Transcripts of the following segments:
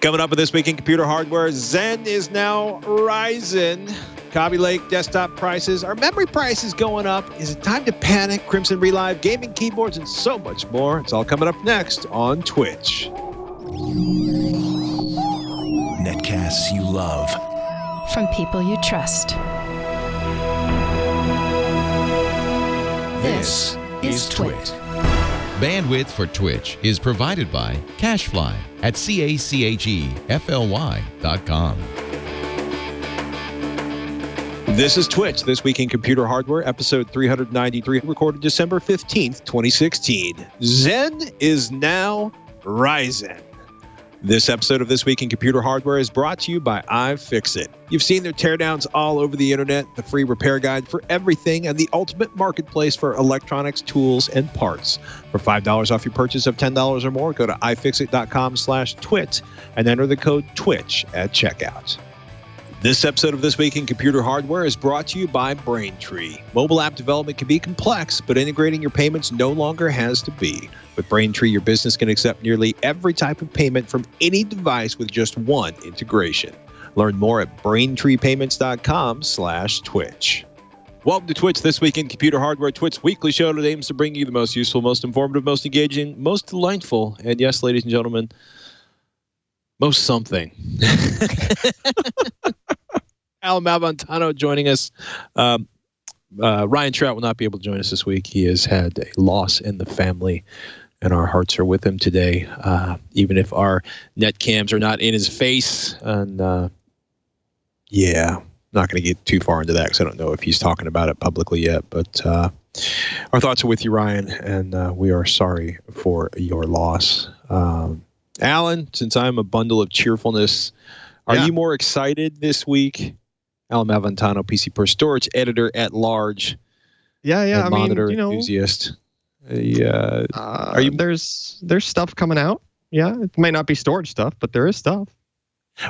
Coming up with This Week in Computer Hardware, Zen is now Ryzen. Kaby Lake desktop prices. Are memory prices going up? Is it time to panic? Crimson ReLive, gaming keyboards, and so much more. It's all coming up next on Twitch. Netcasts you love. From people you trust. This is Twitch. Bandwidth for Twitch is provided by CacheFly at CACHEFLY.com. This is Twitch, This Week in Computer Hardware, episode 393, recorded December 15th, 2016. Zen is now Ryzen. This episode of This Week in Computer Hardware is brought to you by iFixit. You've seen their teardowns all over the internet, the free repair guide for everything, and the ultimate marketplace for electronics, tools, and parts. For $5 off your purchase of $10 or more, go to iFixit.com/twit and enter the code TWiCH at checkout. This episode of This Week in Computer Hardware is brought to you by Braintree. Mobile app development can be complex, but integrating your payments no longer has to be. With Braintree, your business can accept nearly every type of payment from any device with just one integration. Learn more at braintreepayments.com/twitch. Welcome to Twitch, This Week in Computer Hardware, Twitch's weekly show that aims to bring you the most useful, most informative, most engaging, most delightful, and yes, ladies and gentlemen, most something. Al Malventano joining us. Ryan Trout will not be able to join us this week. He has had a loss in the family, and our hearts are with him today, even if our net cams are not in his face. And yeah, not going to get too far into that because I don't know if he's talking about it publicly yet. But our thoughts are with you, Ryan, and we are sorry for your loss. Alan, since I'm a bundle of cheerfulness, are you more excited this week? Alan Malventano, PC Per Storage editor at large. I monitor mean, enthusiast. Are you? There's stuff coming out. Yeah, it may not be storage stuff, but there is stuff.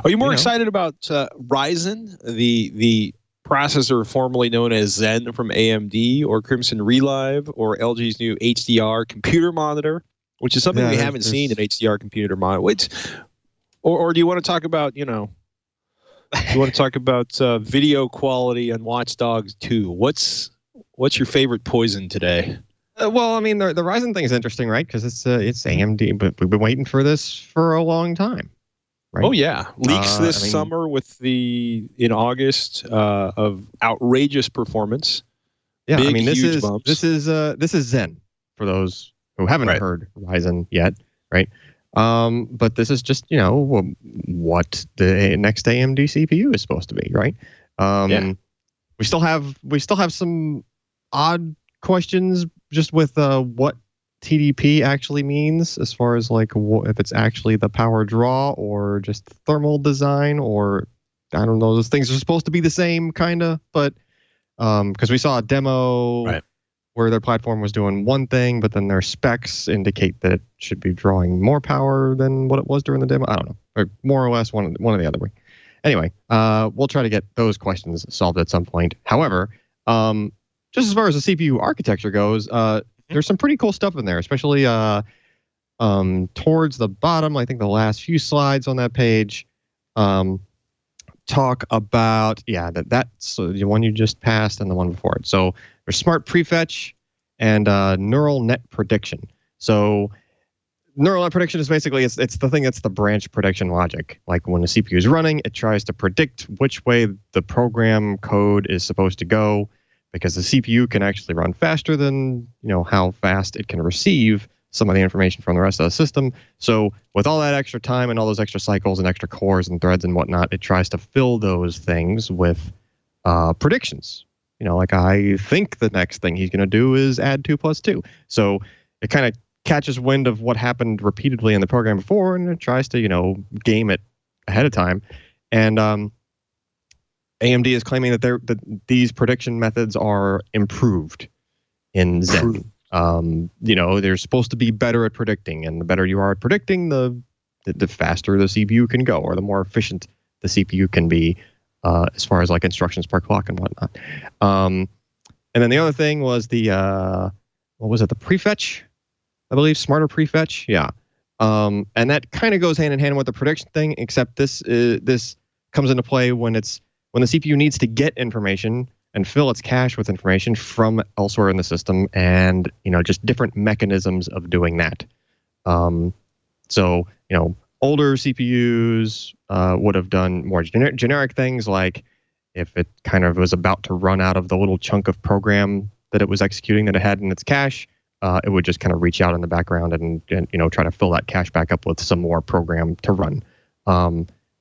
Are you more excited about Ryzen, the processor formerly known as Zen from AMD, or Crimson ReLive, or LG's new HDR computer monitor, which is something we haven't seen an HDR computer monitor? Or do you want to talk about, you want to talk about video quality on Watch Dogs 2? What's your favorite poison today? Well, I mean, the Ryzen thing is interesting, right? Because it's AMD, but we've been waiting for this for a long time, right? Oh yeah, leaks this summer in August of outrageous performance. Yeah, big, this is Zen for those who haven't heard Ryzen yet, right? But this is just, what the next AMD CPU is supposed to be, right? We still have some odd questions just with what TDP actually means, as far as like if it's actually the power draw or just thermal design, or I don't know. Those things are supposed to be the same, kind of, but because we saw a demo where their platform was doing one thing, but then their specs indicate that it should be drawing more power than what it was during the demo. I don't know, or more or less one or the other way. Anyway, we'll try to get those questions solved at some point. However, just as far as the CPU architecture goes, there's some pretty cool stuff in there, especially towards the bottom. I think the last few slides on that page talk about that's the one you just passed and the one before it. So there's smart prefetch and neural net prediction. So neural net prediction is basically it's the thing that's the branch prediction logic. Like when the CPU is running, it tries to predict which way the program code is supposed to go, because the CPU can actually run faster than how fast it can receive some of the information from the rest of the system. So with all that extra time and all those extra cycles and extra cores and threads and whatnot, it tries to fill those things with predictions. Like I think the next thing he's going to do is add 2 + 2. So it kind of catches wind of what happened repeatedly in the program before, and it tries to, game it ahead of time. And AMD is claiming that these prediction methods are improved in Zen. They're supposed to be better at predicting, and the better you are at predicting, the faster the CPU can go, or the more efficient the CPU can be, as far as like instructions per clock and whatnot. And then the other thing was the prefetch, I believe, smarter prefetch. Yeah. And that kind of goes hand in hand with the prediction thing, except this comes into play when the CPU needs to get information and fill its cache with information from elsewhere in the system, and just different mechanisms of doing that. So older CPUs would have done more generic things, like if it kind of was about to run out of the little chunk of program that it was executing that it had in its cache, it would just kind of reach out in the background and try to fill that cache back up with some more program to run.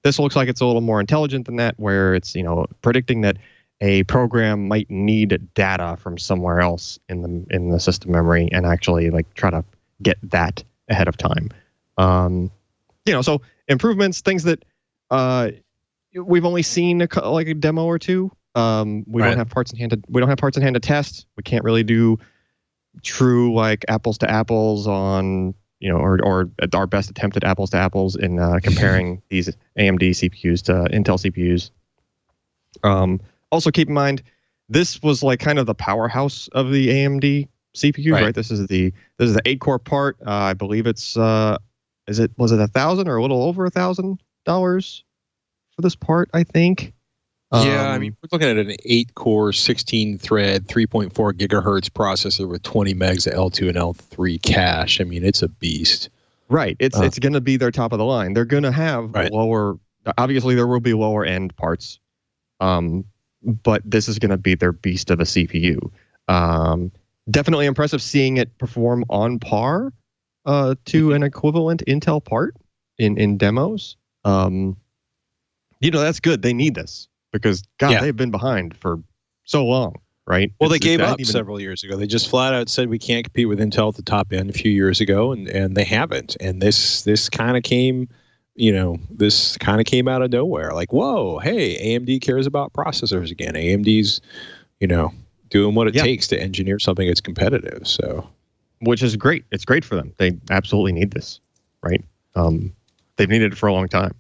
This looks like it's a little more intelligent than that, where it's predicting that a program might need data from somewhere else in the system memory, and actually try to get that ahead of time. So improvements, things that we've only seen like a demo or two. We don't have parts in hand to test. We can't really do true apples to apples on or our best attempt at apples to apples in comparing these AMD CPUs to Intel CPUs. Also keep in mind, this was kind of the powerhouse of the AMD CPU, right? This is the 8-core part. I believe it's was it $1,000 or a little over $1,000 for this part, I think. Yeah, I mean, we're looking at an 8-core, 16-thread, 3.4 gigahertz processor with 20 megs of L2 and L3 cache. I mean, it's a beast. Right. It's going to be their top of the line. They're going to have lower. Obviously, there will be lower end parts, but this is going to be their beast of a CPU. Definitely impressive seeing it perform on par to an equivalent Intel part in demos. That's good. They need this. Because, they've been behind for so long, right? Well, they gave up several years ago. They just flat out said we can't compete with Intel at the top end a few years ago, and they haven't. And this kind of came, out of nowhere. Like, whoa, hey, AMD cares about processors again. AMD's, doing what it takes to engineer something that's competitive. So, which is great. It's great for them. They absolutely need this, right? They've needed it for a long time.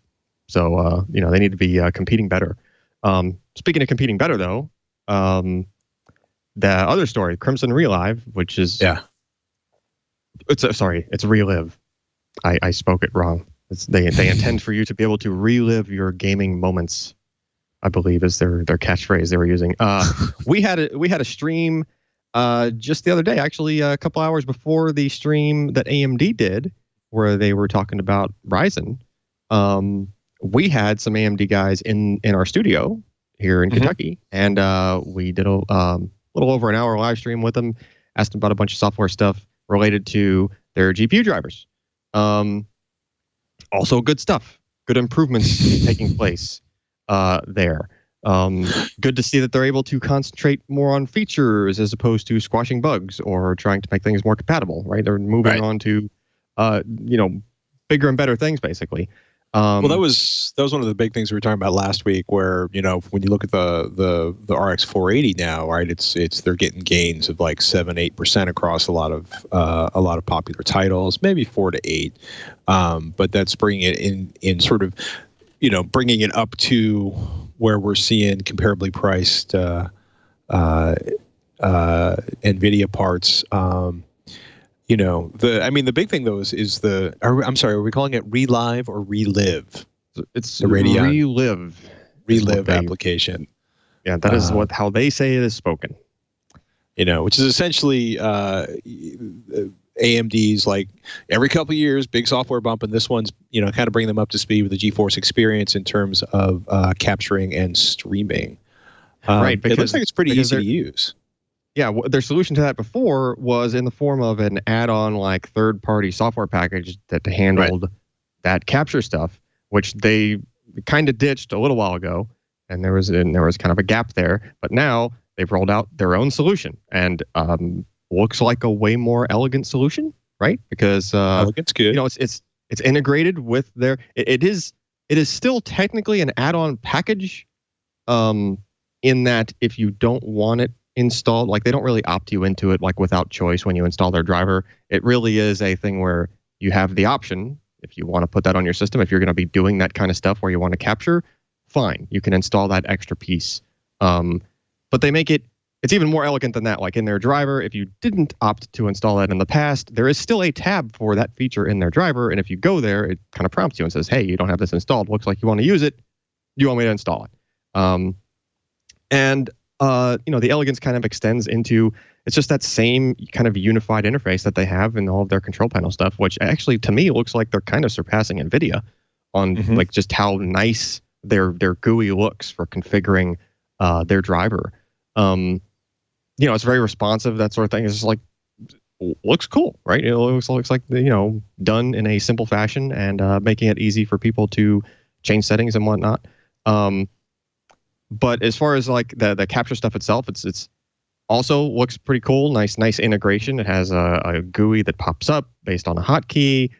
So, they need to be competing better. Speaking of competing better, though, the other story, Crimson ReLive, which is it's ReLive. I spoke it wrong. They intend for you to be able to relive your gaming moments, I believe is their catchphrase they were using. We had a stream just the other day, actually a couple hours before the stream that AMD did, where they were talking about Ryzen. We had some AMD guys in our studio here in Kentucky, and we did a little over an hour live stream with them, asked them about a bunch of software stuff related to their GPU drivers. Also good stuff, good improvements taking place there. Good to see that they're able to concentrate more on features as opposed to squashing bugs or trying to make things more compatible, right? They're moving on to, bigger and better things, basically. Well, that was one of the big things we were talking about last week, where when you look at the RX 480 now, right? It's they're getting gains of 7-8% across a lot of popular titles, maybe 4 to 8, but that's bringing it in sort of bringing it up to where we're seeing comparably priced NVIDIA parts. The big thing though is are we calling it ReLive or ReLive? It's the Radeon ReLive application. Yeah, that is how they say it is spoken. Which is essentially AMD's every couple of years, big software bump, and this one's kind of bringing them up to speed with the GeForce experience in terms of capturing and streaming. Right, because it looks like it's pretty easy to use. Yeah, their solution to that before was in the form of an add-on third-party software package that handled that capture stuff, which they kind of ditched a little while ago, and there was kind of a gap there. But now they've rolled out their own solution, and looks like a way more elegant solution, right? Because elegant's good. It's integrated with their. It is still technically an add-on package, in that if you don't want it installed, they don't really opt you into it without choice when you install their driver. It really is a thing where you have the option, if you want to put that on your system, if you're going to be doing that kind of stuff where you want to capture, fine, you can install that extra piece. But they make it it's even more elegant than that. Like in their driver, if you didn't opt to install that in the past, there is still a tab for that feature in their driver. And if you go there, it kind of prompts you and says, hey, you don't have this installed. Looks like you want to use it. Do you want me to install it? The elegance kind of extends into, it's just that same kind of unified interface that they have in all of their control panel stuff, which actually to me looks like they're kind of surpassing NVIDIA on like just how nice their GUI looks for configuring their driver. It's very responsive, that sort of thing. It's just like, looks cool, right? It looks like, done in a simple fashion and making it easy for people to change settings and whatnot. But as far as like the capture stuff itself, it's also looks pretty cool. Nice integration. It has a GUI that pops up based on a hotkey.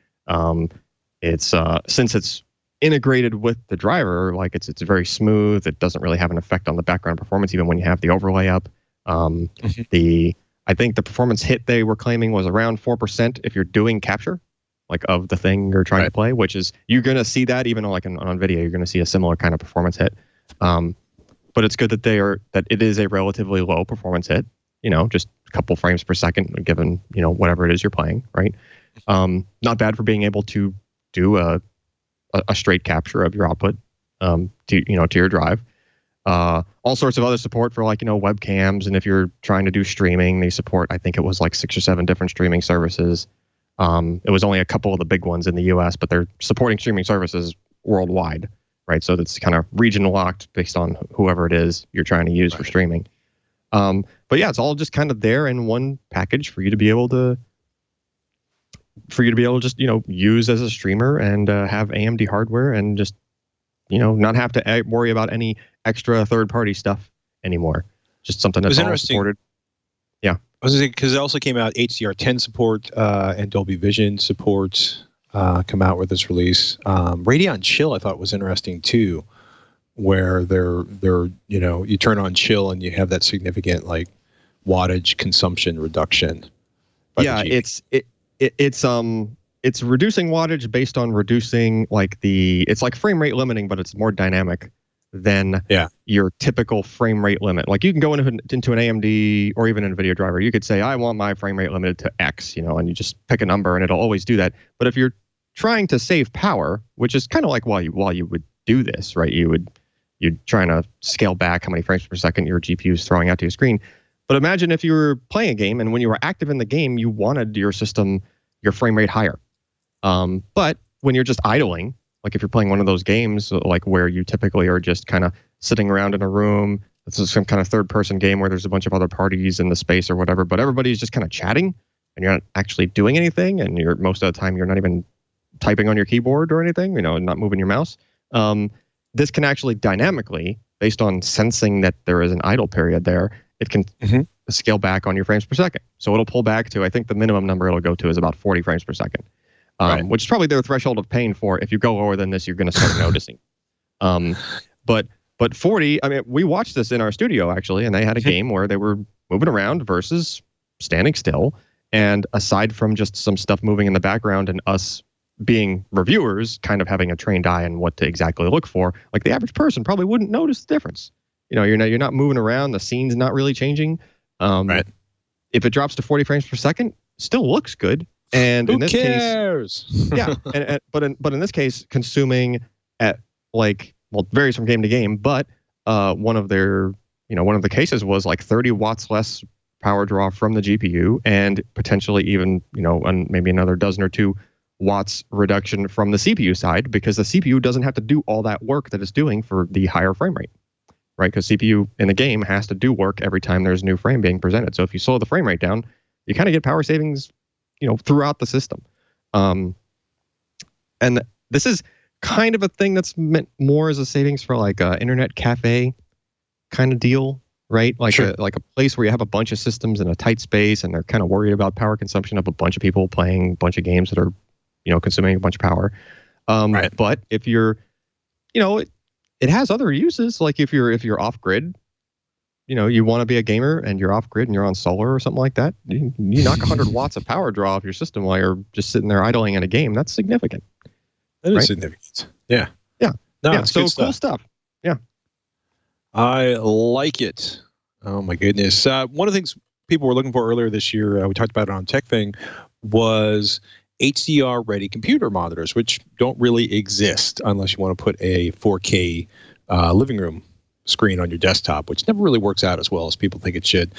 It's since it's integrated with the driver, like it's very smooth. It doesn't really have an effect on the background performance, even when you have the overlay up. I think the performance hit they were claiming was around 4% if you're doing capture, like of the thing you're trying to play, which is, you're going to see that even like on video, you're going to see a similar kind of performance hit. But it's good that it is a relatively low performance hit, just a couple frames per second, given, whatever it is you're playing, right? Not bad for being able to do a straight capture of your output to your drive. All sorts of other support for webcams, and if you're trying to do streaming, they support, I think it was like 6 or 7 different streaming services. It was only a couple of the big ones in the US, but they're supporting streaming services worldwide, right? So that's kind of region locked based on whoever it is you're trying to use for streaming. But yeah, it's all just kind of there in one package for you to be able to just use as a streamer and have AMD hardware and just not have to worry about any extra third-party stuff anymore. Just something that's all supported. Yeah. I was going to say, because it also came out HDR10 support and Dolby Vision support come out with this release. Radeon Chill I thought was interesting too, where they're you turn on Chill and you have that significant like wattage consumption reduction. Yeah, it's reducing wattage based on reducing it's like frame rate limiting, but it's more dynamic than your typical frame rate limit. Like you can go into an AMD or even an NVIDIA driver. You could say, I want my frame rate limited to X, and you just pick a number and it'll always do that. But if you're trying to save power, which is kind of like while you would do this, right? You're trying to scale back how many frames per second your GPU is throwing out to your screen. But imagine if you were playing a game and when you were active in the game, you wanted your frame rate higher. But when you're just idling, like if you're playing one of those games, like where you typically are just kind of sitting around in a room, this is some kind of third-person game where there's a bunch of other parties in the space or whatever, but everybody's just kind of chatting and you're not actually doing anything, and most of the time you're not even typing on your keyboard or anything, not moving your mouse. This can actually dynamically, based on sensing that there is an idle period there, it can scale back on your frames per second. So it'll pull back to, I think the minimum number it'll go to is about 40 frames per second. Which is probably their threshold of pain for, if you go lower than this, you're going to start noticing. But 40, I mean, we watched this in our studio actually, and they had a game where they were moving around versus standing still. And aside from just some stuff moving in the background and us being reviewers kind of having a trained eye on what to exactly look for, like the average person probably wouldn't notice the difference. You're not moving around, the scene's not really changing. If it drops to 40 frames per second, still looks good. And who in this cares? Case, but in this case, consuming at it varies from game to game, but one of the cases was like 30 watts less power draw from the GPU, and potentially even maybe another dozen or 2 watts reduction from the CPU side, because the CPU doesn't have to do all that work that it's doing for the higher frame rate, right? Because CPU in the game has to do work every time there's a new frame being presented. So if you slow the frame rate down, you kind of get power savings throughout the system. And this is kind of a thing that's meant more as a savings for like a internet cafe kind of deal, right? Like a place where you have a bunch of systems in a tight space and they're kind of worried about power consumption of a bunch of people playing a bunch of games that are, consuming a bunch of power. But if you're, it has other uses. Like if you're off grid, you want to be a gamer and you're off grid and you're on solar or something like that, you knock 100 watts of power draw off your system while you're just sitting there idling in a game. That's significant. That is significant. Yeah. Yeah. No, yeah. it's So good cool stuff. Yeah. I like it. Oh my goodness. One of the things people were looking for earlier this year, we talked about it on Tech Thing, was HDR ready computer monitors, which don't really exist unless you want to put a 4K living room screen on your desktop, which never really works out as well as people think it should.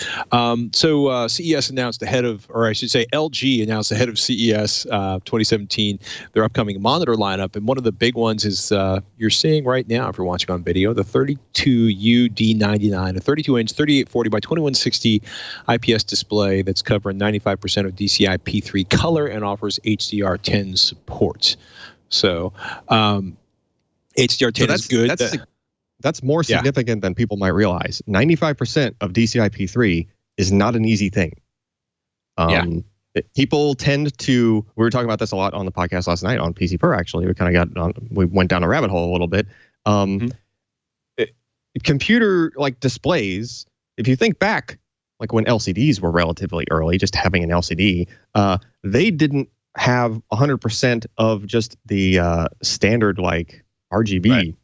So CES announced ahead of, or I should say LG announced ahead of CES 2017, their upcoming monitor lineup. And one of the big ones is you're seeing right now, if you're watching on video, the 32UD99, a 32-inch 3840 by 2160 IPS display that's covering 95% of DCI P3 color and offers HDR10 support. So HDR10 is good. That's more significant than people might realize. 95% of DCI P3 is not an easy thing. People tend to, we were talking about this a lot on the podcast last night on PC Pro, actually. We went down a rabbit hole a little bit. Computer like displays, if you think back, like when LCDs were relatively early, just having an LCD, they didn't have 100% of just the standard like RGB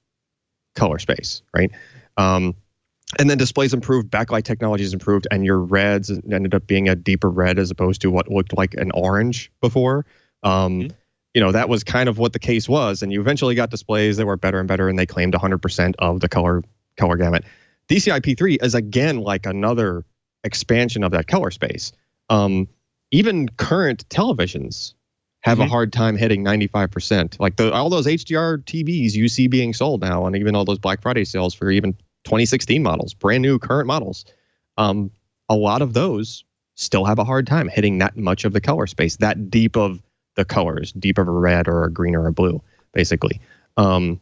color space, right? And then displays improved, backlight technologies improved, and your reds ended up being a deeper red as opposed to what looked like an orange before. You know, that was kind of what the case was, and you eventually got displays that were better and better, and they claimed 100% of the color gamut. DCI P3 is again like another expansion of that color space. Even current televisions have a hard time hitting 95%. Like all those HDR TVs you see being sold now, and even all those Black Friday sales for even 2016 models, brand new current models, a lot of those still have a hard time hitting that much of the color space, that deep of the colors, deep of a red or a green or a blue, basically. You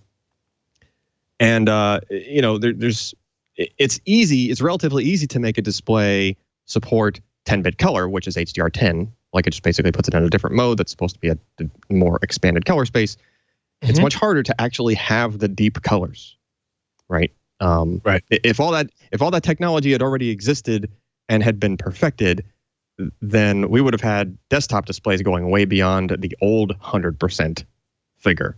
know, it's relatively easy to make a display support 10-bit color, which is HDR10. Like it just basically puts it in a different mode that's supposed to be a more expanded color space. It's much harder to actually have the deep colors, right? If all that technology had already existed and had been perfected, then we would have had desktop displays going way beyond the old 100% figure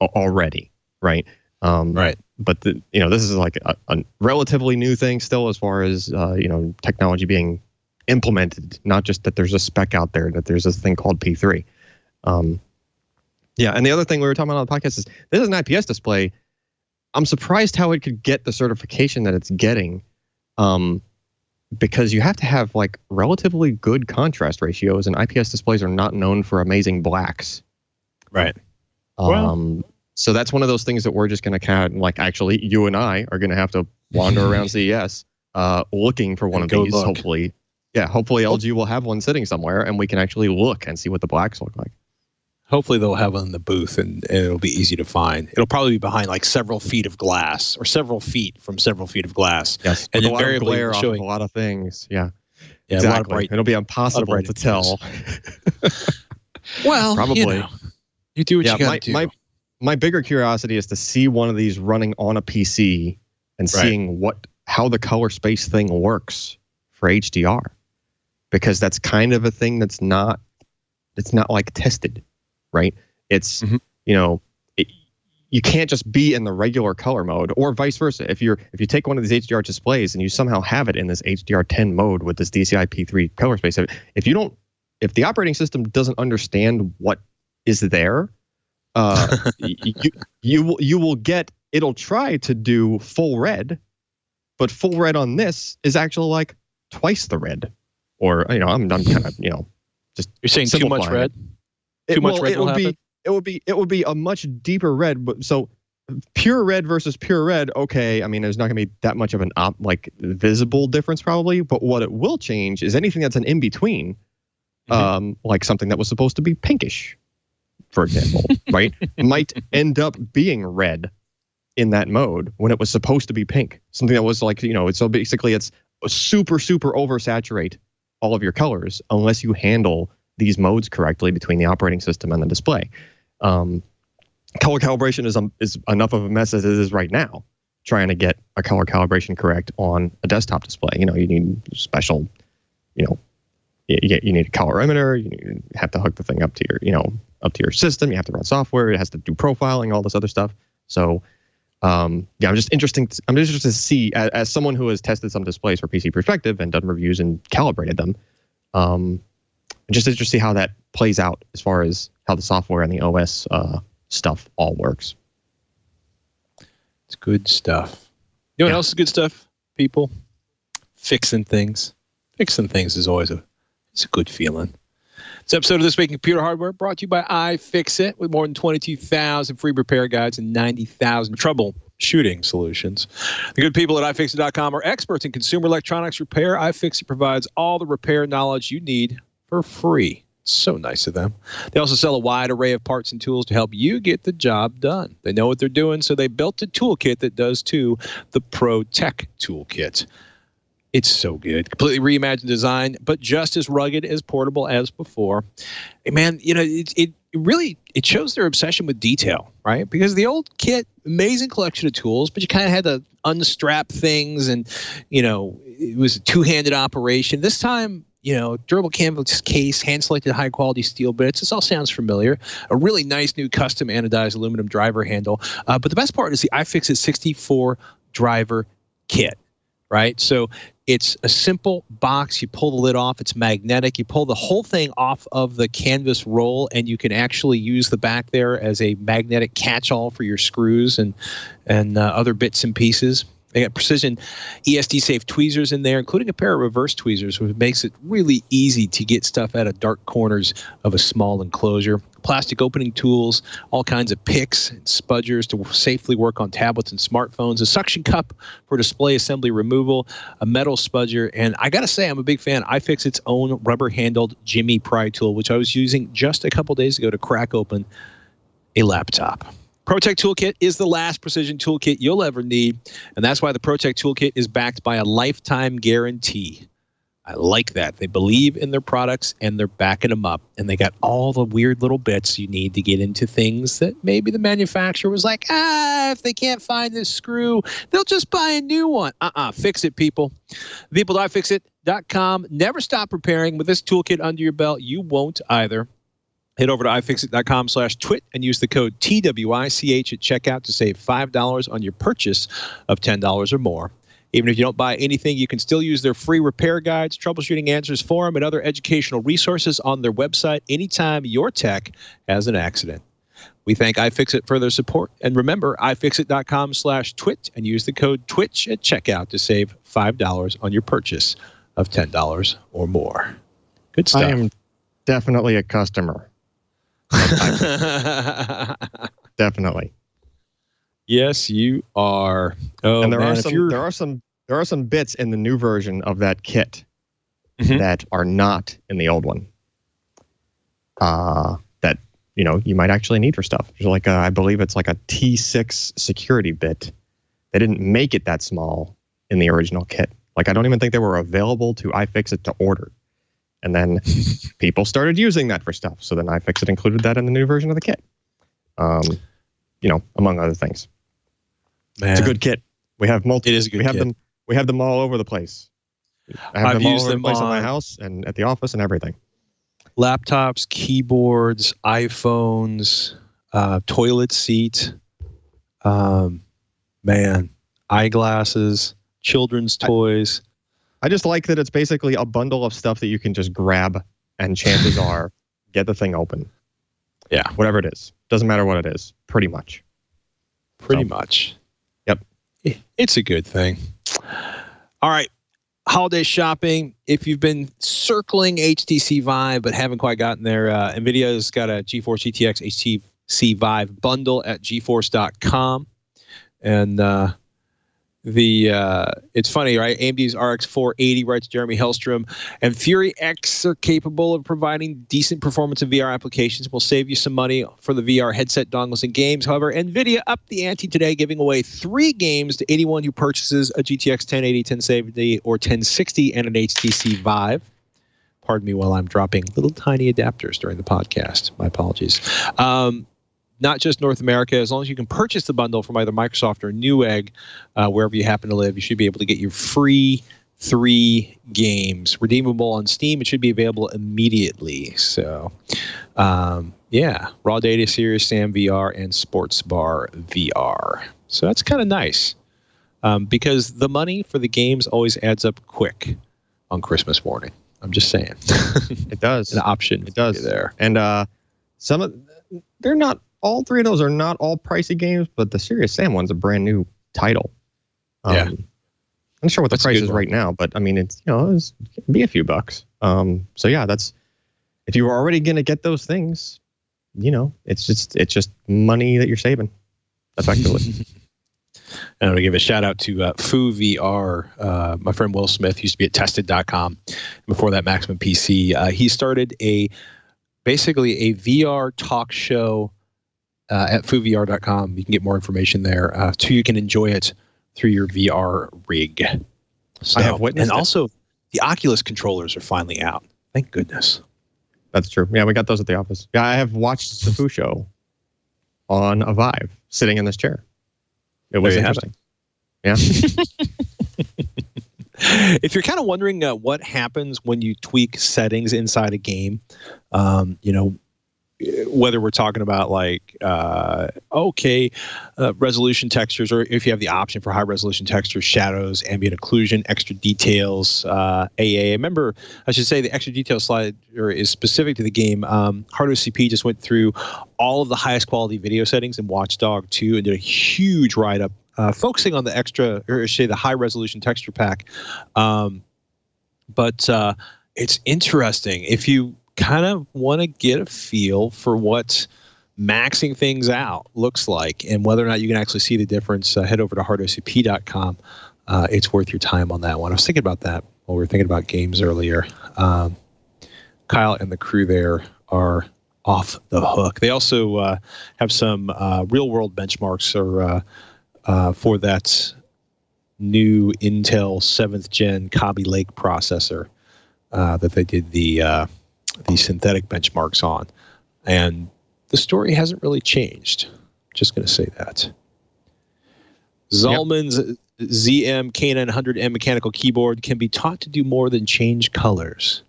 already, right? But you know, this is like a relatively new thing still, as far as you know, technology being implemented, not just that there's a spec out there, that there's this thing called P3. And the other thing we were talking about on the podcast is this is an IPS display. I'm surprised how it could get the certification that it's getting, because you have to have like relatively good contrast ratios, and IPS displays are not known for amazing blacks. Right. So that's one of those things that we're just going to kind of like, actually, you and I are going to have to wander around CES looking for one of these, hopefully. Yeah, hopefully LG will have one sitting somewhere, and we can actually look and see what the blacks look like. Hopefully they'll have one in the booth, and it'll be easy to find. It'll probably be behind like several feet of glass, or several feet from several feet of glass. Yes, and invariably glare showing off a lot of things. Yeah, exactly. It'll be impossible to tell. Well, probably. You do what you got to do. My bigger curiosity is to see one of these running on a PC and seeing how the color space thing works for HDR. Because that's kind of a thing it's not like tested, right? It's, you know, you can't just be in the regular color mode, or vice versa. If you take one of these HDR displays and you somehow have it in this HDR10 mode with this DCI P3 color space, if the operating system doesn't understand what is there, you will get, it'll try to do full red, but full red on this is actually like twice the red. Or, you know, I'm kind of, you know, just you're saying too much red. It would be a much deeper red. But so pure red versus pure red. Okay, I mean, there's not going to be that much of an visible difference probably. But what it will change is anything that's an in between, like something that was supposed to be pinkish, for example, right, might end up being red in that mode when it was supposed to be pink. Something that was like, you know, so basically it's super oversaturate all of your colors unless you handle these modes correctly between the operating system and the display. Color calibration is enough of a mess as it is right now, trying to get a color calibration correct on a desktop display. You know, you need special, you know, you need a colorimeter. You have to hook the thing up to your, you know, up to your system. You have to run software. It has to do profiling, all this other stuff. So I'm just interested to see, as someone who has tested some displays for PC Perspective and done reviews and calibrated them. I'm just interested to see how that plays out as far as how the software and the OS stuff all works. It's good stuff. You know what else is good stuff, people? Fixing things. Fixing things is always it's a good feeling. This episode of This Week in Computer Hardware brought to you by iFixit, with more than 22,000 free repair guides and 90,000 troubleshooting solutions. The good people at iFixit.com are experts in consumer electronics repair. iFixit provides all the repair knowledge you need for free. So nice of them. They also sell a wide array of parts and tools to help you get the job done. They know what they're doing, so they built a toolkit that does too, the Pro Tech Toolkit. It's so good. Completely reimagined design, but just as rugged as portable as before. And man, you know, it really shows their obsession with detail, right? Because the old kit, amazing collection of tools, but you kind of had to unstrap things, and you know, it was a two-handed operation. This time, you know, durable canvas case, hand-selected high-quality steel bits. This all sounds familiar. A really nice new custom anodized aluminum driver handle. But the best part is the iFixit 64 driver kit, right? So it's a simple box. You pull the lid off. It's magnetic. You pull the whole thing off of the canvas roll, and you can actually use the back there as a magnetic catch-all for your screws and other bits and pieces. They got precision ESD-safe tweezers in there, including a pair of reverse tweezers, which makes it really easy to get stuff out of dark corners of a small enclosure. Plastic opening tools, all kinds of picks and spudgers to safely work on tablets and smartphones, a suction cup for display assembly removal, a metal spudger, and I got to say, I'm a big fan of iFixit's own rubber-handled Jimmy pry tool, which I was using just a couple days ago to crack open a laptop. Pro Tech Toolkit is the last precision toolkit you'll ever need, and that's why the Pro Tech Toolkit is backed by a lifetime guarantee. I like that. They believe in their products, and they're backing them up, and they got all the weird little bits you need to get into things that maybe the manufacturer was like, if they can't find this screw, they'll just buy a new one. Fix it, people. The people at iFixit.com. Never stop preparing. With this toolkit under your belt, you won't either. Head over to iFixit.com/twit and use the code TWiCH at checkout to save $5 on your purchase of $10 or more. Even if you don't buy anything, you can still use their free repair guides, troubleshooting answers forum, and other educational resources on their website anytime your tech has an accident. We thank iFixit for their support. And remember, iFixit.com/twit and use the code TWiCH at checkout to save $5 on your purchase of $10 or more. Good stuff. I am definitely a customer. Definitely. Yes, you are. Oh, and there man, are some bits in the new version of that kit that are not in the old one. That you might actually need for stuff. There's like I believe it's like a T6 security bit. They didn't make it that small in the original kit. Like I don't even think they were available to iFixit to order. And then people started using that for stuff. So then iFixit included that in the new version of the kit. Among other things. Man. It's a good kit. We have It is a good kit. We have them all over the place. I have them all over the place at my house and at the office and everything. Laptops, keyboards, iPhones, toilet seat, eyeglasses, children's toys. I just like that it's basically a bundle of stuff that you can just grab, and chances are get the thing open. Yeah. Whatever it is. Doesn't matter what it is. Pretty much. Pretty much. Yep. It's a good thing. All right. Holiday shopping. If you've been circling HTC Vive but haven't quite gotten there, NVIDIA's got a GeForce GTX HTC Vive bundle at geforce.com. And it's funny, right? AMD's RX 480, writes Jeremy Hellstrom, and Fury X are capable of providing decent performance in VR applications. Will save you some money for the VR headset, dongles, and games. However, NVIDIA upped the ante today, giving away 3 games to anyone who purchases a GTX 1080, 1070, or 1060 and an HTC Vive. Pardon me while I'm dropping little tiny adapters during the podcast. My apologies. Not just North America. As long as you can purchase the bundle from either Microsoft or Newegg, wherever you happen to live, you should be able to get your free 3 games. Redeemable on Steam. It should be available immediately. So, Yeah, Raw Data Serious Sam VR and Sports Bar VR. So that's kind of nice because the money for the games always adds up quick on Christmas morning. I'm just saying. It does. An option. It does. There. And they're not, all three of those are not all pricey games, but the Serious Sam one's a brand new title. Yeah. I'm not sure what the price is right now, but I mean, it's, it'd be a few bucks. So yeah, if you were already going to get those things, it's just money that you're saving effectively. And I want to give a shout out to Foo VR. My friend Will Smith used to be at tested.com. Before that, Maximum PC. He started basically a VR talk show at foovr.com. You can get more information there. You can enjoy it through your VR rig. So, I have witnessed and also, the Oculus controllers are finally out. Thank goodness. That's true. Yeah, we got those at the office. Yeah, I have watched the Foo show on a Vive, sitting in this chair. It was interesting. Yeah. If you're kind of wondering what happens when you tweak settings inside a game, whether we're talking about resolution textures, or if you have the option for high resolution textures, shadows, ambient occlusion, extra details, AA. Remember, I should say the extra detail slide is specific to the game. HardOCP just went through all of the highest quality video settings in Watch Dogs 2 and did a huge write-up focusing on the extra, or I should say the high resolution texture pack. But it's interesting. If you kind of want to get a feel for what maxing things out looks like and whether or not you can actually see the difference, head over to hardocp.com. It's worth your time on that one. I was thinking about that while we were thinking about games earlier. Kyle and the crew there are off the hook. They also have some real-world benchmarks for that new Intel 7th Gen Kaby Lake processor that they did the synthetic benchmarks on. And the story hasn't really changed. Just going to say that. Zalman's ZM K900M mechanical keyboard can be taught to do more than change colors.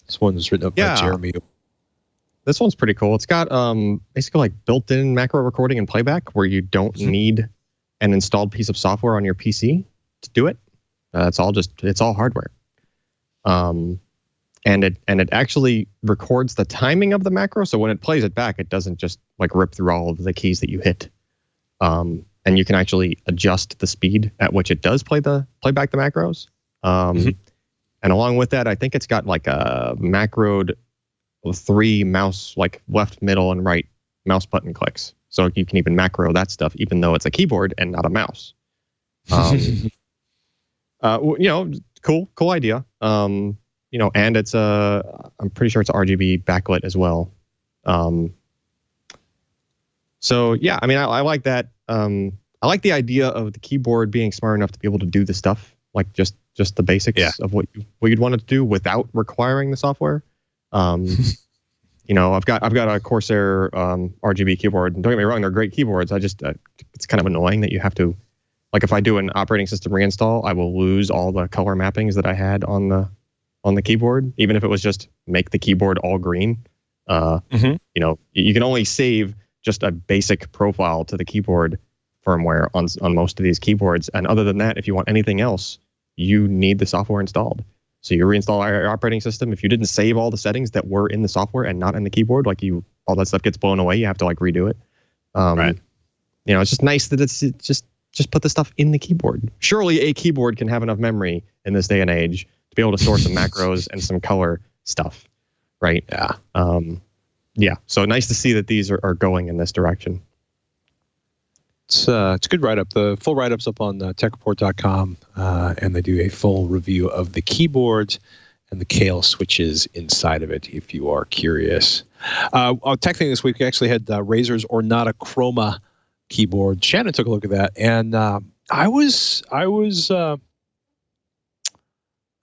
This one was written up by Jeremy. This one's pretty cool. It's got basically like built-in macro recording and playback where you don't need an installed piece of software on your PC to do it. It's all hardware. And it actually records the timing of the macro, so when it plays it back, it doesn't just like rip through all of the keys that you hit. And you can actually adjust the speed at which it does play back the macros. And along with that, I think it's got like a macroed 3 mouse, like left, middle, and right mouse button clicks. So you can even macro that stuff, even though it's a keyboard and not a mouse. Cool idea. And it's I'm pretty sure it's RGB backlit as well. So yeah, I mean, I like that. I like the idea of the keyboard being smart enough to be able to do the stuff, like just the basics of what you'd want it to do without requiring the software. I've got a Corsair RGB keyboard, and don't get me wrong, they're great keyboards. It's kind of annoying that you have to, like, if I do an operating system reinstall, I will lose all the color mappings that I had on the keyboard, even if it was just make the keyboard all green. You can only save just a basic profile to the keyboard firmware on most of these keyboards. And other than that, if you want anything else, you need the software installed. So you reinstall your operating system. If you didn't save all the settings that were in the software and not in the keyboard, all that stuff gets blown away. You have to redo it. Right. It's just nice that it's just put the stuff in the keyboard. Surely a keyboard can have enough memory in this day and age to be able to store some macros and some color stuff, right? Yeah. So nice to see that these are going in this direction. It's a good write-up. The full write-up's up on techreport.com, and they do a full review of the keyboards and the Kale switches inside of it, if you are curious. Tech thing this week, we actually had Razer's Ornata Chroma keyboard. Shannon took a look at that, and I was a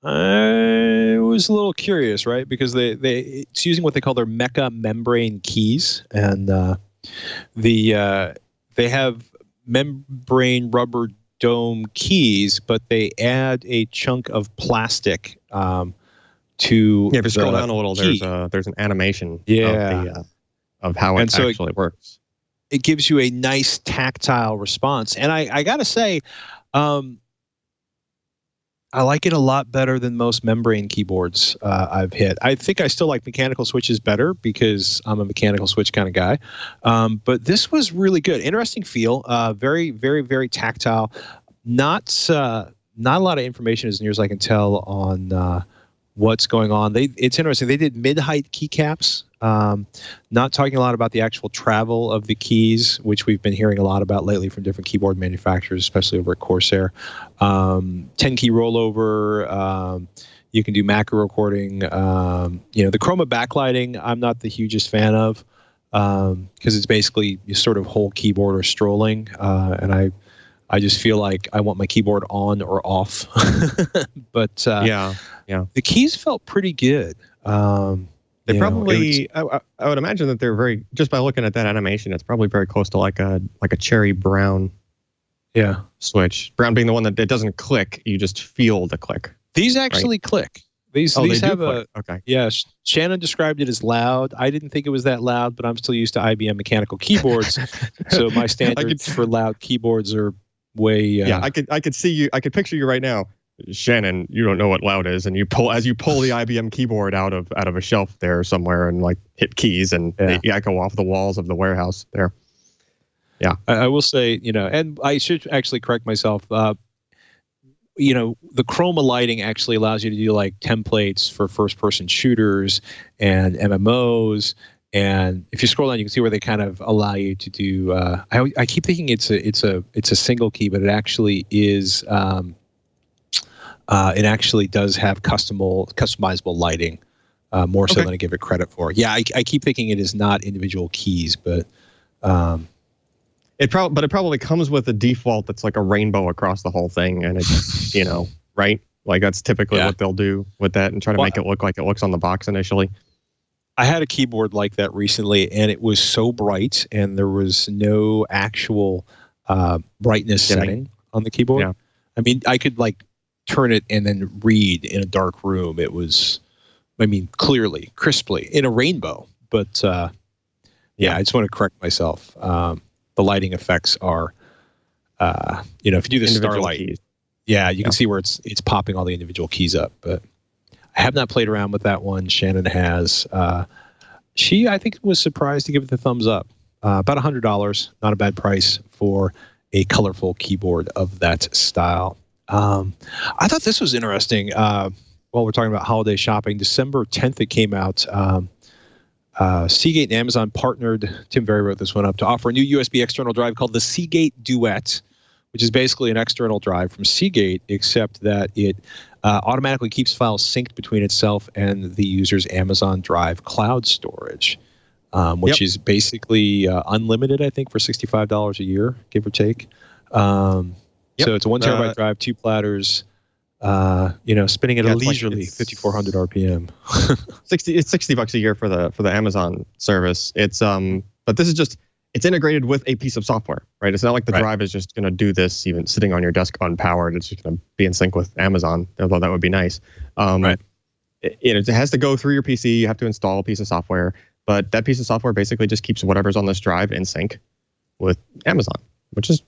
little curious, right? Because it's using what they call their mecha membrane keys, and they have membrane rubber dome keys, but they add a chunk of plastic to if you scroll down a little, there's an animation of how it so actually works. It gives you a nice tactile response. And I got to say, I like it a lot better than most membrane keyboards I've hit. I think I still like mechanical switches better because I'm a mechanical switch kind of guy. But this was really good. Interesting feel. Very, very, very tactile. Not a lot of information as near as I can tell on what's going on. It's interesting. They did mid-height keycaps. Not talking a lot about the actual travel of the keys, which we've been hearing a lot about lately from different keyboard manufacturers, especially over at Corsair. 10-key rollover. You can do macro recording. The chroma backlighting, I'm not the hugest fan of because it's basically sort of whole keyboard or strolling, and I just feel like I want my keyboard on or off. But yeah. The keys felt pretty good. They probably, I would imagine that they're very, just by looking at that animation, it's probably very close to like a cherry brown switch. Brown being the one that it doesn't click, you just feel the click. These actually click. These have a, okay. Yeah, Shannon described it as loud. I didn't think it was that loud, but I'm still used to IBM mechanical keyboards. So my standards for loud keyboards are way. I could see you, I could picture you right now. Shannon, you don't know what loud is, and you pull the IBM keyboard out of a shelf there somewhere, and like hit keys, and they echo off the walls of the warehouse there. Yeah, I will say, and I should actually correct myself. The chroma lighting actually allows you to do like templates for first-person shooters and MMOs. And if you scroll down, you can see where they kind of allow you to do. I keep thinking it's a single key, but it actually is. It actually does have customizable lighting, more so than I give it credit for. Yeah, I keep thinking it is not individual keys, but it probably comes with a default that's like a rainbow across the whole thing, and it's right, like that's typically what they'll do with that and try to make it look like it looks on the box initially. I had a keyboard like that recently, and it was so bright, and there was no actual brightness setting on the keyboard. Yeah. I mean, I could like turn it and then read in a dark room. It was, clearly, crisply in a rainbow. But I just want to correct myself. The lighting effects are, if you do the Starlight, keys. You can see where it's popping all the individual keys up. But I have not played around with that one. Shannon has. She, I think, was surprised to give it the thumbs up. About $100, not a bad price for a colorful keyboard of that style. I thought this was interesting. While we're talking about holiday shopping, December 10th it came out. Seagate and Amazon partnered, Tim Very wrote this one up, to offer a new USB external drive called the Seagate Duet, which is basically an external drive from Seagate, except that it automatically keeps files synced between itself and the user's Amazon Drive cloud storage, which is basically unlimited, I think, for $65 a year, give or take. So it's a 1 terabyte drive, 2 platters, spinning at a leisurely 5,400 RPM. It's $60 a year for the Amazon service. It's but this is just, it's integrated with a piece of software, right? It's not like the drive is just going to do this even sitting on your desk unpowered. It's just going to be in sync with Amazon, although that would be nice. It has to go through your PC. You have to install a piece of software, but that piece of software basically just keeps whatever's on this drive in sync with Amazon, which is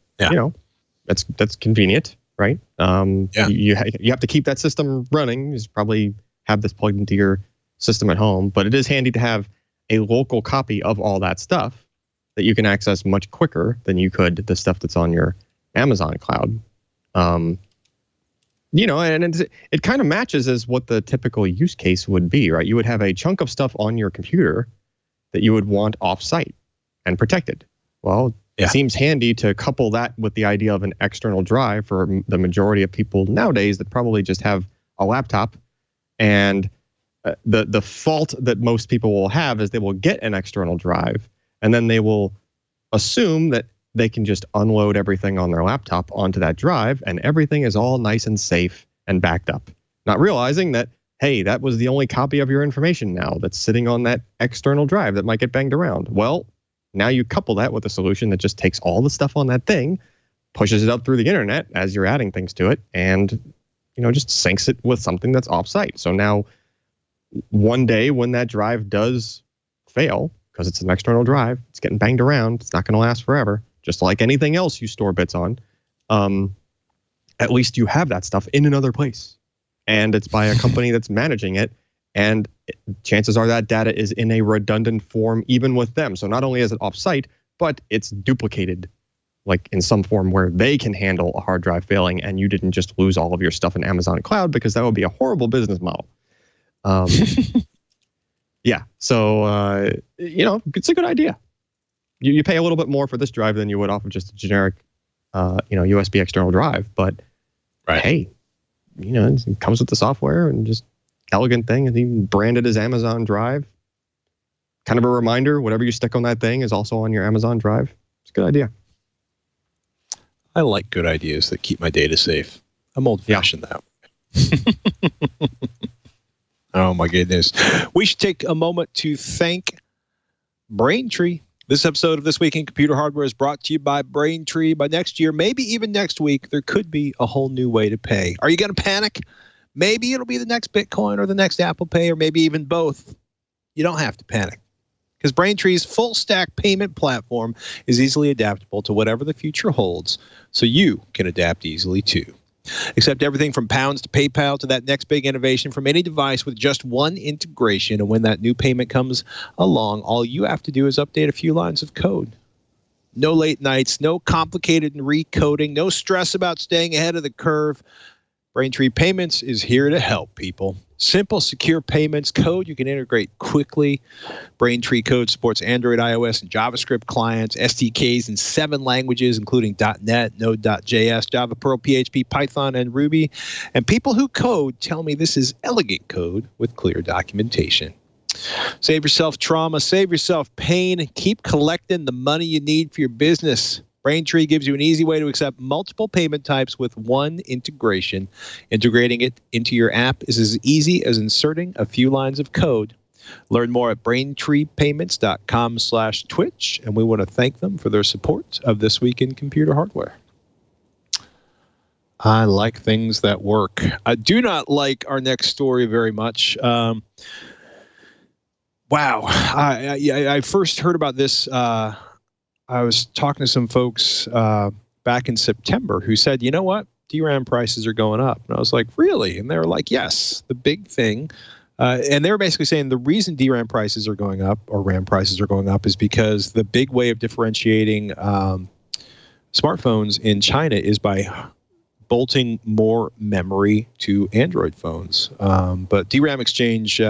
that's convenient, right? You have to keep that system running. You probably have this plugged into your system at home, but it is handy to have a local copy of all that stuff that you can access much quicker than you could the stuff that's on your Amazon cloud. And it kind of matches as what the typical use case would be, right? You would have a chunk of stuff on your computer that you would want off-site and protected. Well, it seems handy to couple that with the idea of an external drive for the majority of people nowadays that probably just have a laptop. And the fault that most people will have is they will get an external drive and then they will assume that they can just unload everything on their laptop onto that drive and everything is all nice and safe and backed up. Not realizing that, hey, that was the only copy of your information now that's sitting on that external drive that might get banged around. Well, now you couple that with a solution that just takes all the stuff on that thing, pushes it up through the internet as you're adding things to it, and just syncs it with something that's offsite. So now, one day when that drive does fail, because it's an external drive. It's getting banged around. It's not going to last forever. Just like anything else you store bits on. At least you have that stuff in another place. And it's by a company that's managing it. And chances are that data is in a redundant form even with them. So not only is it off-site, but it's duplicated like in some form where they can handle a hard drive failing and you didn't just lose all of your stuff in Amazon Cloud, because that would be a horrible business model. Yeah, so, it's a good idea. You pay a little bit more for this drive than you would off of just a generic, USB external drive. But hey, it comes with the software and just elegant thing. And even branded as Amazon Drive. Kind of a reminder, whatever you stick on that thing is also on your Amazon Drive. It's a good idea. I like good ideas that keep my data safe. I'm old-fashioned that way. Oh, my goodness. We should take a moment to thank Braintree. This episode of This Week in Computer Hardware is brought to you by Braintree. By next year, maybe even next week, there could be a whole new way to pay. Are you going to panic? Maybe it'll be the next Bitcoin or the next Apple Pay, or maybe even both. You don't have to panic, because Braintree's full stack payment platform is easily adaptable to whatever the future holds, so you can adapt easily too. Accept everything from pounds to PayPal to that next big innovation from any device with just one integration. And when that new payment comes along, all you have to do is update a few lines of code. No late nights, no complicated recoding, no stress about staying ahead of the curve. Braintree Payments is here to help people. Simple, secure payments code you can integrate quickly. Braintree Code supports Android, iOS, and JavaScript clients, SDKs in 7 languages, including .NET, Node.js, Java, Perl, PHP, Python, and Ruby. And people who code tell me this is elegant code with clear documentation. Save yourself trauma, save yourself pain, and keep collecting the money you need for your business. Braintree gives you an easy way to accept multiple payment types with one integration. Integrating it into your app is as easy as inserting a few lines of code. Learn more at braintreepayments.com/twitch, and we want to thank them for their support of This Week in Computer Hardware. I like things that work. I do not like our next story very much. Wow. I first heard about this I was talking to some folks back in September who said, you know what, DRAM prices are going up. And I was like, really? And they were like, yes, the big thing. And they were basically saying the reason DRAM prices are going up, or RAM prices are going up, is because the big way of differentiating smartphones in China is by bolting more memory to Android phones. But DRAM Exchange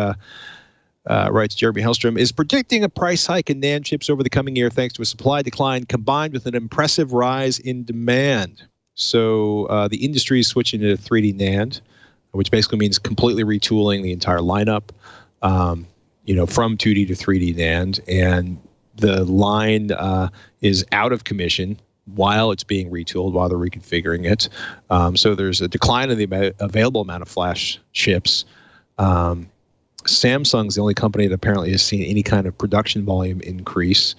writes Jeremy Hellstrom, is predicting a price hike in NAND chips over the coming year thanks to a supply decline combined with an impressive rise in demand. So the industry is switching to 3D NAND, which basically means completely retooling the entire lineup, from 2D to 3D NAND. And the line is out of commission while it's being retooled, while they're reconfiguring it. So there's a decline in the available amount of flash chips. Samsung's the only company that apparently has seen any kind of production volume increase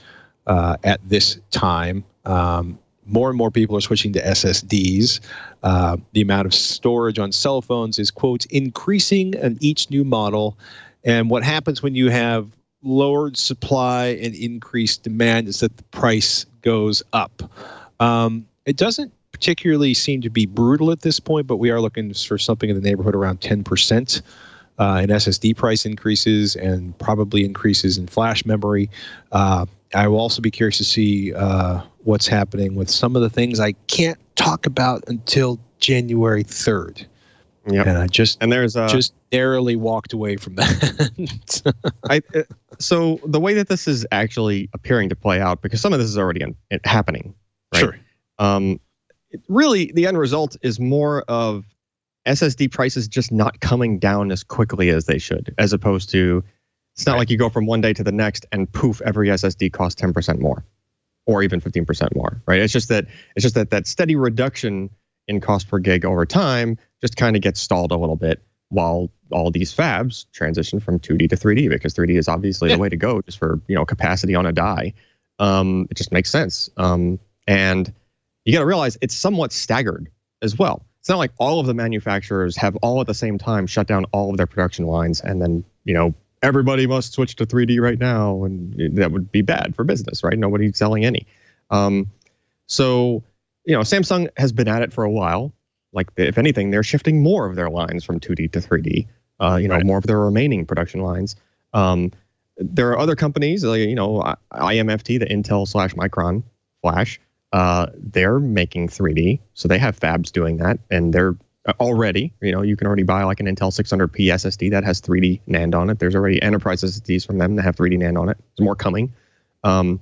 at this time. More and more people are switching to SSDs. The amount of storage on cell phones is, quote, increasing in each new model. And what happens when you have lowered supply and increased demand is that the price goes up. It doesn't particularly seem to be brutal at this point, but we are looking for something in the neighborhood around 10%. In SSD price increases and probably increases in flash memory. I will also be curious to see what's happening with some of the things I can't talk about until January 3rd. Yep. And I just narrowly walked away from that. So the way that this is actually appearing to play out, because some of this is already happening, right? Sure. Really, the end result is more of SSD prices just not coming down as quickly as they should, as opposed to, it's not like you go from one day to the next and poof, every SSD costs 10% more or even 15% more, right? It's just that steady reduction in cost per gig over time just kind of gets stalled a little bit while all these fabs transition from 2D to 3D, because 3D is obviously the way to go just for, capacity on a die. It just makes sense. And you got to realize it's somewhat staggered as well. It's not like all of the manufacturers have all at the same time shut down all of their production lines and then, everybody must switch to 3D right now, and that would be bad for business, right? Nobody's selling any. So, Samsung has been at it for a while. Like, if anything, they're shifting more of their lines from 2D to 3D. Right. More of their remaining production lines. There are other companies, like, IMFT, the Intel/Micron flash. They're making 3D, so they have fabs doing that, and they're already, you can already buy like an Intel 600p SSD that has 3D NAND on it. There's already enterprise SSDs from them that have 3D NAND on it. There's more coming. So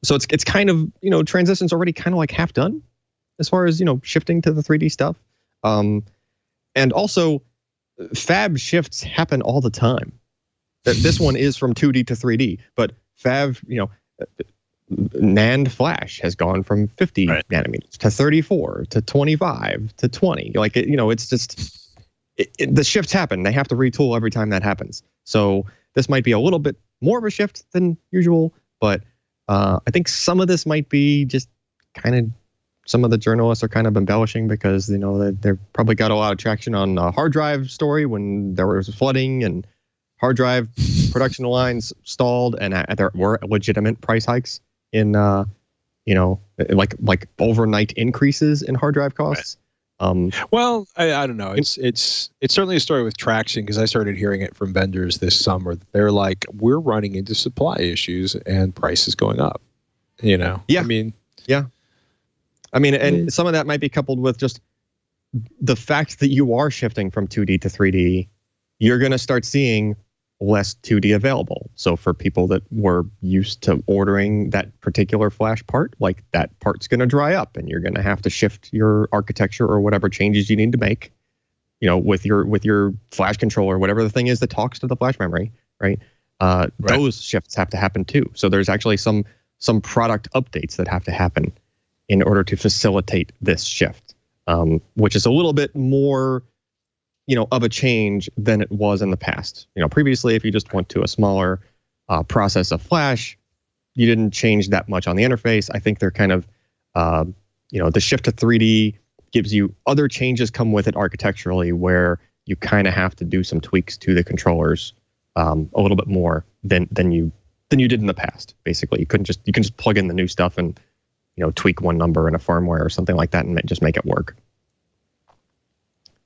it's kind of, transition's already kind of like half done as far as, shifting to the 3D stuff. And also, fab shifts happen all the time. This one is from 2D to 3D, but fab, NAND flash has gone from 50 nanometers to 34 to 25 to 20. Like, it's just, the shifts happen. They have to retool every time that happens. So this might be a little bit more of a shift than usual, but I think some of this might be just kind of, some of the journalists are kind of embellishing because, they've probably got a lot of traction on the hard drive story when there was flooding and hard drive production lines stalled, and there were legitimate price hikes in, like overnight increases in hard drive costs. Well, I don't know. It's certainly a story with traction, because I started hearing it from vendors this summer. They're like, we're running into supply issues and prices going up. Yeah. And some of that might be coupled with just the fact that you are shifting from 2D to 3D. You're going to start seeing less 2D available. So for people that were used to ordering that particular flash part, like, that part's going to dry up, and you're going to have to shift your architecture or whatever changes you need to make, with your flash controller, whatever the thing is that talks to the flash memory, right? Those shifts have to happen too. So there's actually some product updates that have to happen in order to facilitate this shift, which is a little bit more, of a change than it was in the past. Previously, if you just went to a smaller process of flash, you didn't change that much on the interface. I think they're kind of, the shift to 3D gives you other changes come with it architecturally, where you kind of have to do some tweaks to the controllers a little bit more than you did in the past. Basically, you can just plug in the new stuff and tweak one number in a firmware or something like that and just make it work.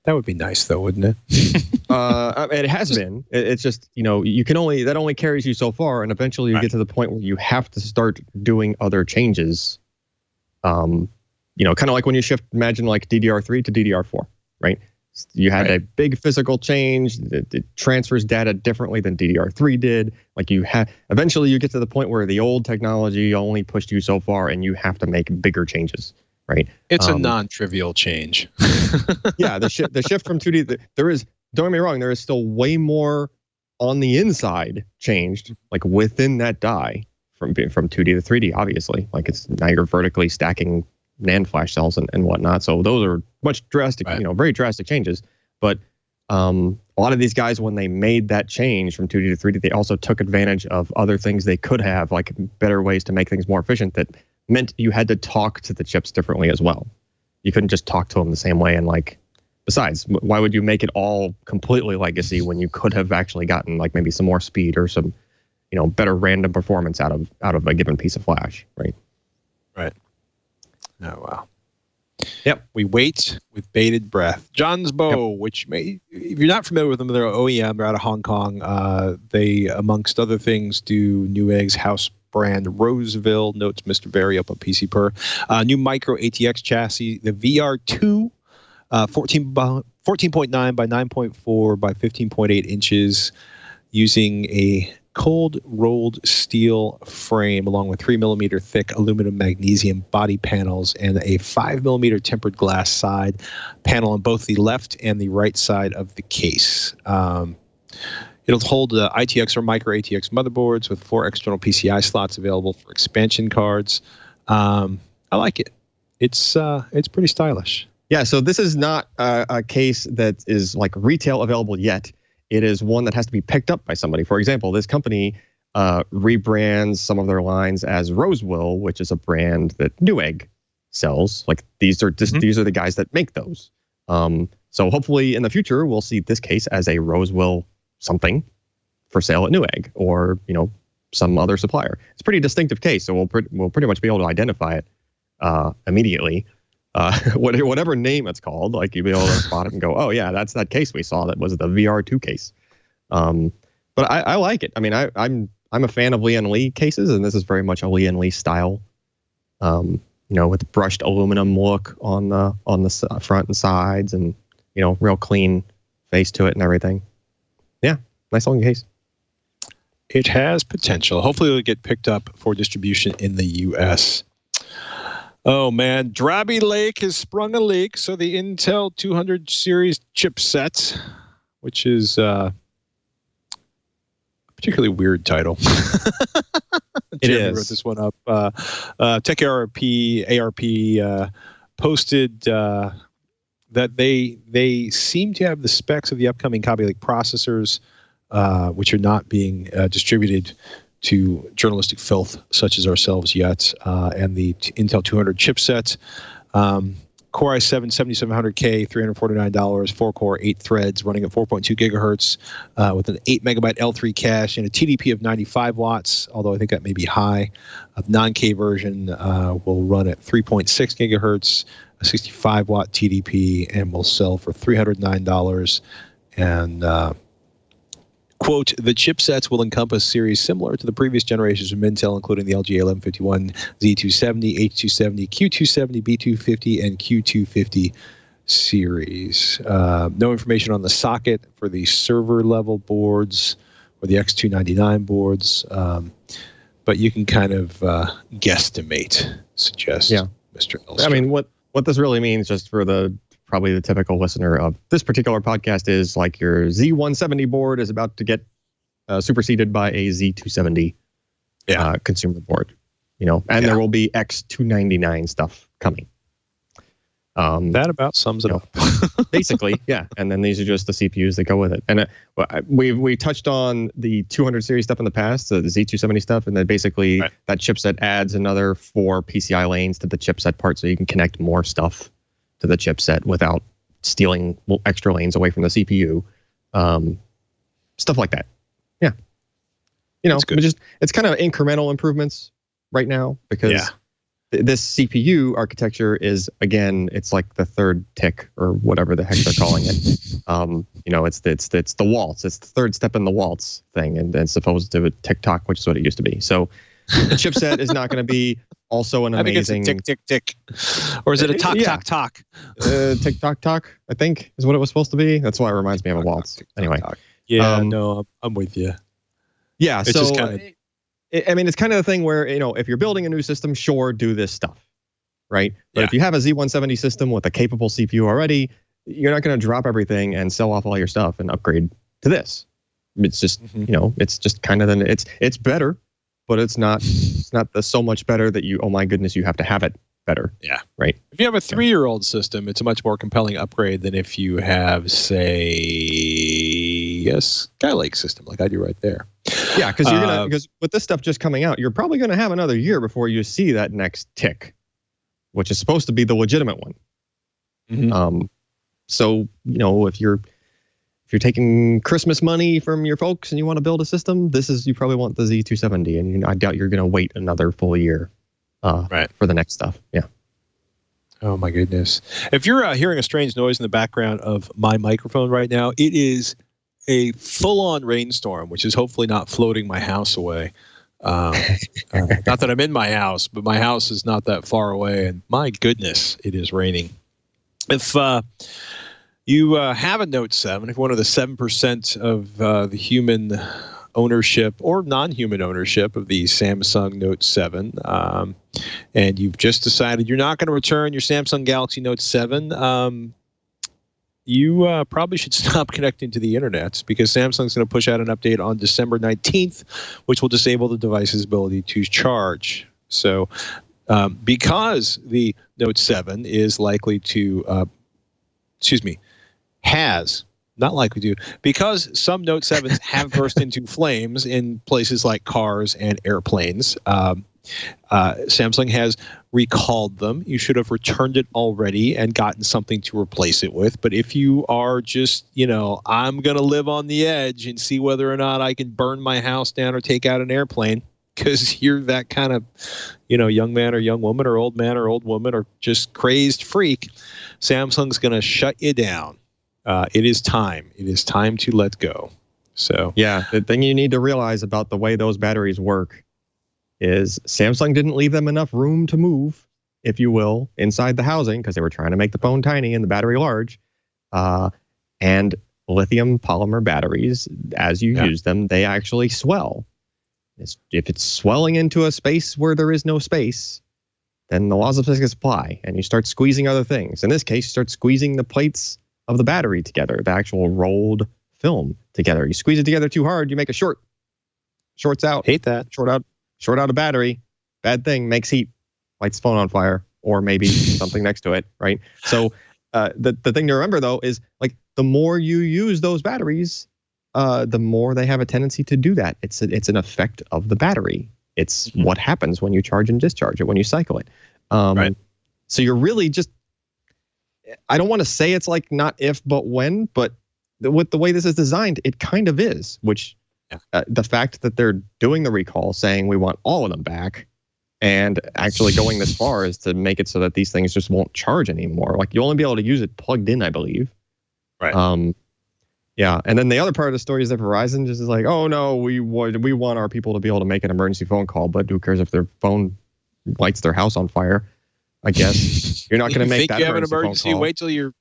That would be nice, though, wouldn't it? It has been. It's just, you can that only carries you so far, and eventually you get to the point where you have to start doing other changes. Kind of like when you shift, imagine like DDR3 to DDR4, right? You had a big physical change. It transfers data differently than DDR3 did. Like, eventually you get to the point where the old technology only pushed you so far, and you have to make bigger changes. Right. It's a non-trivial change. Yeah, the shift from 2D, don't get me wrong, there is still way more on the inside changed, like within that die from 2D to 3D, obviously. Like, it's now you're vertically stacking NAND flash cells and whatnot. So those are much drastic, very drastic changes. But a lot of these guys, when they made that change from 2D to 3D, they also took advantage of other things they could have, like better ways to make things more efficient that meant you had to talk to the chips differently as well. You couldn't just talk to them the same way. And besides, why would you make it all completely legacy when you could have actually gotten like maybe some more speed or some, better random performance out of a given piece of flash, right? Right. Oh, wow. Yep. We wait with bated breath. Jonsbo, which if you're not familiar with them, they're OEM. They're out of Hong Kong. They, amongst other things, do Newegg's house brand Roseville, notes Mr. Very up on PC Per. New micro ATX chassis, the VR2, 14.9 by 9.4 by 15.8 inches, using a cold rolled steel frame along with 3mm thick aluminum magnesium body panels and a 5mm tempered glass side panel on both the left and the right side of the case. It'll hold ITX or micro ATX motherboards with 4 external PCI slots available for expansion cards. I like it. It's pretty stylish. Yeah, so this is not a case that is like retail available yet. It is one that has to be picked up by somebody. For example, this company rebrands some of their lines as Roseville, which is a brand that Newegg sells. Like, these are the guys that make those. So hopefully in the future we'll see this case as a Roseville something, for sale at Newegg or some other supplier. It's a pretty distinctive case, so we'll pretty much be able to identify it immediately. Whatever name it's called, like you'll be able to spot it and go, oh yeah, that's that case we saw. That was the VR2 case. But I like it. I mean, I'm a fan of Lee and Lee cases, and this is very much a Lee and Lee style. With the brushed aluminum look on the front and sides, and real clean face to it and everything. Yeah, nice looking case. It has potential. Hopefully, it'll get picked up for distribution in the U.S. Oh man, Kaby Lake has sprung a leak. So the Intel 200 series chipset, which is a particularly weird title. It is. Wrote this one up. Tech ARP posted that they seem to have the specs of the upcoming Kaby Lake processors, which are not being distributed to journalistic filth such as ourselves yet, and the Intel 200 chipset. Core i7 7700K, $349, 4-core, 8 threads, running at 4.2 gigahertz, with an 8 megabyte L3 cache and a TDP of 95 watts, although I think that may be high. A non-K version will run at 3.6 gigahertz, a 65 watt TDP, and will sell for $309. And quote, the chipsets will encompass series similar to the previous generations of Intel, including the LGA 1151, Z270, H270, Q270, B250, and Q250 series. No information on the socket for the server level boards or the X299 boards, but you can kind of guesstimate, suggest, Mr. Elster. I mean, what this really means, just for probably the typical listener of this particular podcast, is like your Z170 board is about to get superseded by a Z270 consumer board, and there will be X299 stuff coming. That about sums it up. Basically, yeah. And then these are just the CPUs that go with it. And we touched on the 200 series stuff in the past, the Z270 stuff, and then basically that chipset adds another 4 PCI lanes to the chipset part, so you can connect more stuff to the chipset without stealing extra lanes away from the CPU. Stuff like that. Yeah. It's kind of incremental improvements right now, because this CPU architecture is, again, it's like the third tick or whatever the heck they're calling it. It's the waltz. It's the third step in the waltz thing, and it's supposed to tick-tock, which is what it used to be. So the chipset is not going to be also an amazing... I think it's a tick. Or is it a tock? Tick-tock, I think, is what it was supposed to be. That's why it reminds me of a waltz. Anyway. Yeah, no, I'm with you. Yeah, it's just kind of... it's kind of the thing where, if you're building a new system, sure, do this stuff, right? But if you have a Z170 system with a capable CPU already, you're not going to drop everything and sell off all your stuff and upgrade to this. It's just, it's just kind of it's better, but it's not the so much better that you, oh my goodness, you have to have it better. Yeah. Right. If you have a 3-year-old system, it's a much more compelling upgrade than if you have, say, a Skylake system like I do right there. Yeah, because with this stuff just coming out, you're probably going to have another year before you see that next tick, which is supposed to be the legitimate one. Mm-hmm. So if you're taking Christmas money from your folks and you want to build a system, you probably want the Z270, and I doubt you're going to wait another full year for the next stuff. Yeah. Oh my goodness! If you're hearing a strange noise in the background of my microphone right now, it is a full-on rainstorm, which is hopefully not floating my house away. Not that I'm in my house, but my house is not that far away, and my goodness, it is raining. If you have a Note 7, if you're one of the 7% of the human ownership or non-human ownership of the Samsung Note 7, and you've just decided you're not going to return your Samsung Galaxy Note 7, you probably should stop connecting to the internet, because Samsung's going to push out an update on December 19th, which will disable the device's ability to charge. So because the Note 7 is likely to, not likely to, because some Note 7s have burst into flames in places like cars and airplanes, Samsung has recalled them. You should have returned it already and gotten something to replace it with. But if you are just, I'm going to live on the edge and see whether or not I can burn my house down or take out an airplane, because you're that kind of, young man or young woman or old man or old woman or just crazed freak, Samsung's going to shut you down. It is time. It is time to let go. So yeah, the thing you need to realize about the way those batteries work is Samsung didn't leave them enough room to move, if you will, inside the housing, because they were trying to make the phone tiny and the battery large. And lithium polymer batteries, as you use them, they actually swell. If it's swelling into a space where there is no space, then the laws of physics apply, and you start squeezing other things. In this case, you start squeezing the plates of the battery together, the actual rolled film together. You squeeze it together too hard, you make a short. Shorts out. Hate that. Short out a battery. Bad thing, makes heat, lights the phone on fire, or maybe something next to it, right? So the thing to remember, though, is like the more you use those batteries, the more they have a tendency to do that. It's an effect of the battery. It's what happens when you charge and discharge it, when you cycle it. Right. So you're really just, I don't want to say it's like not if, but when, but with the way this is designed, it kind of is, which the fact that they're doing the recall, saying we want all of them back, and actually going this far is to make it so that these things just won't charge anymore. Like you'll only be able to use it plugged in, I believe. Right. Yeah, and then the other part of the story is that Verizon just is like, oh no, we want our people to be able to make an emergency phone call, but who cares if their phone lights their house on fire? I guess you're not going to make that. You have an emergency emergency. phone call. Wait till you're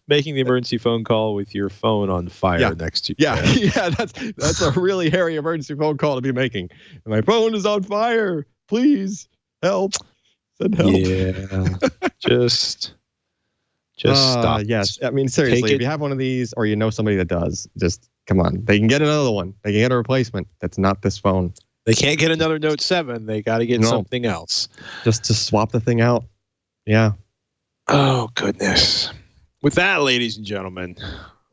making the emergency phone call with your phone on fire next to you. Yeah, that's a really hairy emergency phone call to be making. My phone is on fire. Please help. Send help. Yeah, just stop. Yes, I mean seriously, if you have one of these or you know somebody that does, just come on. They can get another one. They can get a replacement. That's not this phone. They can't get another Note 7. They got to get something else. Just to swap the thing out. Yeah. Oh, goodness. With that, ladies and gentlemen,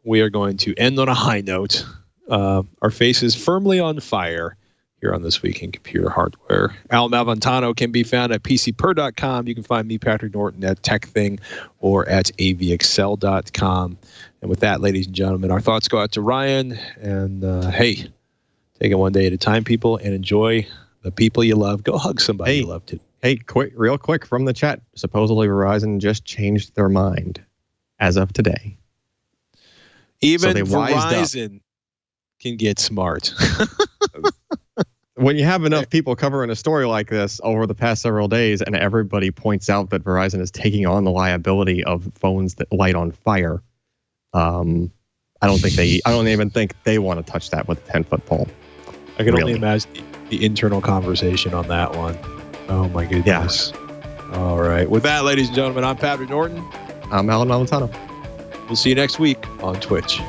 we are going to end on a high note. Our faces firmly on fire here on This Week in Computer Hardware. Al Malventano can be found at pcper.com. You can find me, Patrick Norton, at TechThing or at avexcel.com. And with that, ladies and gentlemen, our thoughts go out to Ryan. And hey, take it one day at a time, people, and enjoy the people you love. Go hug somebody you love today. Hey, real quick from the chat. Supposedly Verizon just changed their mind as of today. Even Verizon can get smart. When you have enough people covering a story like this over the past several days, and everybody points out that Verizon is taking on the liability of phones that light on fire, I don't even think they want to touch that with a 10-foot pole. I can only imagine the internal conversation on that one. Oh my goodness. Yeah. All right. With that, ladies and gentlemen, I'm Patrick Norton. I'm Alan Malventano. We'll see you next week on Twitch.